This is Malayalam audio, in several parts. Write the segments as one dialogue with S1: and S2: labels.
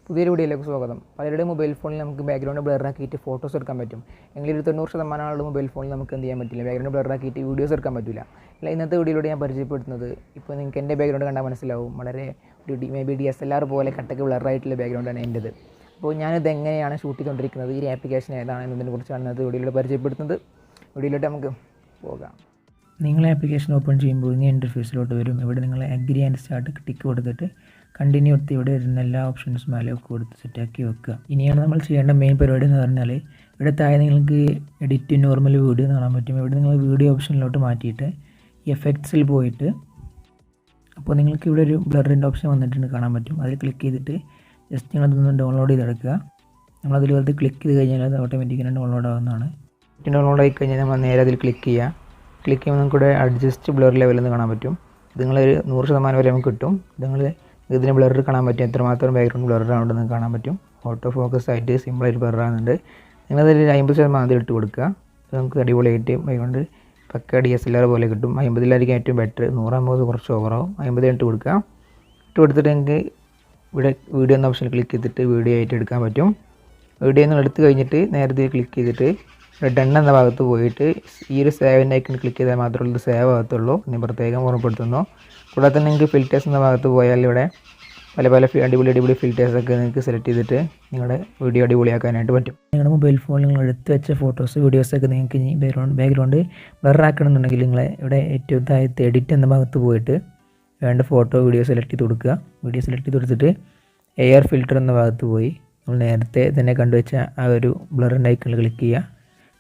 S1: പുതിയൊരു വീഡിയോയിലേക്ക് സ്വാഗതം. പലരുടെ മൊബൈൽ ഫോണിൽ നമുക്ക് ബാക്ക്ഗ്രൗണ്ട് ബ്ലറാക്കിയിട്ട് ഫോട്ടോസ് എടുക്കാൻ പറ്റും. എങ്കിൽ ഒരു 90% ആളുടെ മൊബൈൽ ഫോണിൽ നമുക്ക് എന്ത് ചെയ്യാൻ പറ്റില്ല, ബാക്ക്ഗ്രൗണ്ട് ബ്ലറാക്കിയിട്ട് വീഡിയോസ് എടുക്കാൻ പറ്റില്ല. അല്ല, ഇന്നത്തെ വീഡിയോയിലൂടെ ഞാൻ പരിചയപ്പെടുത്തുന്നത്, ഇപ്പോൾ നിങ്ങൾക്ക് എൻ്റെ ബാക്ക്ഗ്രൗണ്ട് കണ്ടാൽ മനസ്സിലാവും, വളരെ മേ ബി DSLR പോലെ കട്ടക്ക് ബ്ലറായിട്ടുള്ള ബാക്ക്ഗ്രൗണ്ടാണ് എൻ്റെത്. അപ്പോൾ ഞാനിത് എങ്ങനെയാണ് ഷൂട്ട് ചെയ്തുകൊണ്ടിരിക്കുന്നത്, ഈ ആപ്ലിക്കേഷൻ ഏതാണ് എന്നതിനെക്കുറിച്ചാണ് ഇന്നത്തെ വീഡിയോയിലൂടെ പരിചയപ്പെടുത്തുന്നത്. വീഡിയോയിലോട്ട് നമുക്ക് പോകാം. നിങ്ങൾ ആപ്ലിക്കേഷൻ ഓപ്പൺ ചെയ്യുമ്പോൾ ഇങ്ങനെ ഇൻ്റർഫേസിലോട്ട് വരും. ഇവിടെ നിങ്ങൾ അഗ്രി ആൻഡ് സ്റ്റാർട്ട് ടിക്ക് കൊടുത്തിട്ട് കണ്ടിന്യൂ എടുത്ത് ഇവിടെ വരുന്ന എല്ലാ ഓപ്ഷൻസും മേലെയൊക്കെ കൊടുത്ത് സെറ്റാക്കി വെക്കുക. ഇനിയാണ് നമ്മൾ ചെയ്യേണ്ട മെയിൻ പരിപാടി എന്ന് പറഞ്ഞാൽ, ഇവിടെ താഴെ നിങ്ങൾക്ക് എഡിറ്റ് നോർമൽ വീഡിയോ കാണാൻ പറ്റും. ഇവിടെ നിങ്ങൾ വീഡിയോ ഓപ്ഷനിലോട്ട് മാറ്റിയിട്ട് എഫക്ട്സിൽ പോയിട്ട്, അപ്പോൾ നിങ്ങൾക്ക് ഇവിടെ ഒരു ബ്ലറിൻ്റെ ഓപ്ഷൻ വന്നിട്ടുണ്ട് കാണാൻ പറ്റും. അതിൽ ക്ലിക്ക് ചെയ്തിട്ട് ജസ്റ്റ് നിങ്ങളതൊന്ന് ഡൗൺലോഡ് ചെയ്തെടുക്കുക. നമ്മളതിൽ വെറുതെ ക്ലിക്ക് ചെയ്ത് കഴിഞ്ഞാൽ അത് ഓട്ടോമാറ്റിക്കായി ഡൗൺലോഡ് ആവുന്നതാണ്. ഡൗൺലോഡ് ആയി കഴിഞ്ഞാൽ നമ്മൾ നേരെ അതിൽ ക്ലിക്ക് ചെയ്യുക. ക്ലിക്ക് ചെയ്യുമ്പോൾ നമുക്കിവിടെ അഡ്ജസ്റ്റ് ബ്ലർ ലെവലെന്ന് കാണാൻ പറ്റും. ഇത് നിങ്ങളൊരു 100% വരെ നമുക്ക് കിട്ടും. ഇതിന് ബ്ലർ കാണാൻ പറ്റും, എത്രമാത്രം ബാക്ക്ഗ്രൗണ്ട് ബ്ലറാണെന്ന് കാണാൻ പറ്റും. ഓട്ടോ ഫോക്കസ് ആയിട്ട് സിമ്പിളായിട്ട് ബ്ലറാകുന്നുണ്ട്. നിങ്ങളതിൽ 50% ഇട്ട് കൊടുക്കുക. നമുക്ക് അടിപൊളിയായിട്ട് ബാക്ക്ഗ്രൗണ്ട് പക്ക DSLR പോലെ കിട്ടും. 50-ലായിരിക്കും ഏറ്റവും ബെറ്റർ. 100 കുറച്ച് ഓവറാവും. 50 ഇട്ട് കൊടുക്കുക. ഇട്ട് കൊടുത്തിട്ട് നിങ്ങൾക്ക് ഇവിടെ വീഡിയോ എന്ന ഓപ്ഷനിൽ ക്ലിക്ക് ചെയ്തിട്ട് വീഡിയോ ആയിട്ട് എടുക്കാൻ പറ്റും. വീഡിയോ നിങ്ങൾ എടുത്ത് കഴിഞ്ഞിട്ട് നേരത്തെ ക്ലിക്ക് ചെയ്തിട്ട് ഇവിടെ ഡൺ എന്ന ഭാഗത്ത് പോയിട്ട് ഈ ഒരു സേവിൻ്റെ ഐക്കൺ ക്ലിക്ക് ചെയ്താൽ മാത്രമേ ഇത് സേവ് ആകത്തുള്ളൂ എന്ന് പ്രത്യേകം ഓർമ്മപ്പെടുത്തുന്നു. കൂടാതെ തന്നെ നിങ്ങൾക്ക് ഫിൽറ്റേഴ്സ് എന്ന ഭാഗത്ത് പോയാൽ ഇവിടെ പല അടിപൊളി ഫിൽറ്റേഴ്സൊക്കെ നിങ്ങൾക്ക് സെലക്ട് ചെയ്തിട്ട് നിങ്ങളുടെ വീഡിയോ അടിപൊളിയാക്കാനായിട്ട് പറ്റും. നിങ്ങളുടെ മൊബൈൽ ഫോണിൽ നിങ്ങൾ എടുത്ത് വെച്ച ഫോട്ടോസ് വീഡിയോസൊക്കെ നിങ്ങൾക്ക് ഇനി ബാക്ക്ഗ്രൗണ്ട് ബ്ലറാക്കണമെന്നുണ്ടെങ്കിൽ നിങ്ങളെ ഇവിടെ ഏറ്റവും താഴത്തെ എഡിറ്റ് എന്ന ഭാഗത്ത് പോയിട്ട് വേണ്ട ഫോട്ടോ വീഡിയോ സെലക്ട് ചെയ്ത് കൊടുക്കുക. വീഡിയോ സെലക്ട് ചെയ്ത് കൊടുത്തിട്ട് എയർ ഫിൽറ്റർ എന്ന ഭാഗത്ത് പോയി നമ്മൾ നേരത്തെ തന്നെ കണ്ടുവച്ച ആ ഒരു ബ്ലറിൻ്റെ ഐക്കണിൽ ക്ലിക്ക് ചെയ്യുക.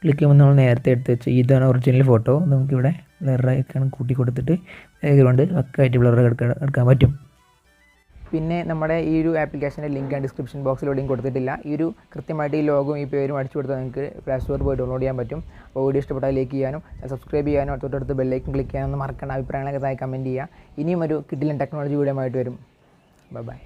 S1: ക്ലിക്ക് ചെയ്യുമ്പോൾ നമ്മൾ നേരത്തെ എടുത്ത് വെച്ച് ഇതാണ് ഒറിജിനൽ ഫോട്ടോ. നമുക്കിവിടെ ബ്ലർ ഐക്കൺ കൂട്ടി കൊടുത്തിട്ട് ബാക്ക്ഗ്രൗണ്ട് പക്കായിട്ട് ബ്ലർ എടുക്കാൻ പറ്റും. പിന്നെ നമ്മുടെ ഈ ഒരു ആപ്ലിക്കേഷൻ്റെ ലിങ്ക് ഞാൻ ഡിസ്ക്രിപ്ഷൻ ബോക്സിലോടെയും കൊടുത്തിട്ടില്ല. ഈ ഒരു കൃത്യമായിട്ട് ഈ ലോഗും ഈ പേരും അടിച്ചു കൊടുത്താൽ നിങ്ങൾക്ക് പ്ലേ സ്റ്റോറിൽ പോയി ഡൗൺലോഡ് ചെയ്യാൻ പറ്റും. അപ്പോൾ വീഡിയോ ഇഷ്ടപ്പെട്ടാൽ ലൈക്ക് ചെയ്യാനും സബ്സ്ക്രൈബ് ചെയ്യാനും തൊട്ടടുത്ത് ബെല്ലൈക്കൺ ക്ലിക്ക് ചെയ്യാനൊന്നും മറക്കേണ്ട. അഭിപ്രായങ്ങളൊക്കെ താഴെ കമൻറ്റ് ചെയ്യുക. ഇനിയും ഒരു കിഡിലൻ ടെക്നോളജി വീഡിയോ ആയിട്ട് വരും. ബൈ.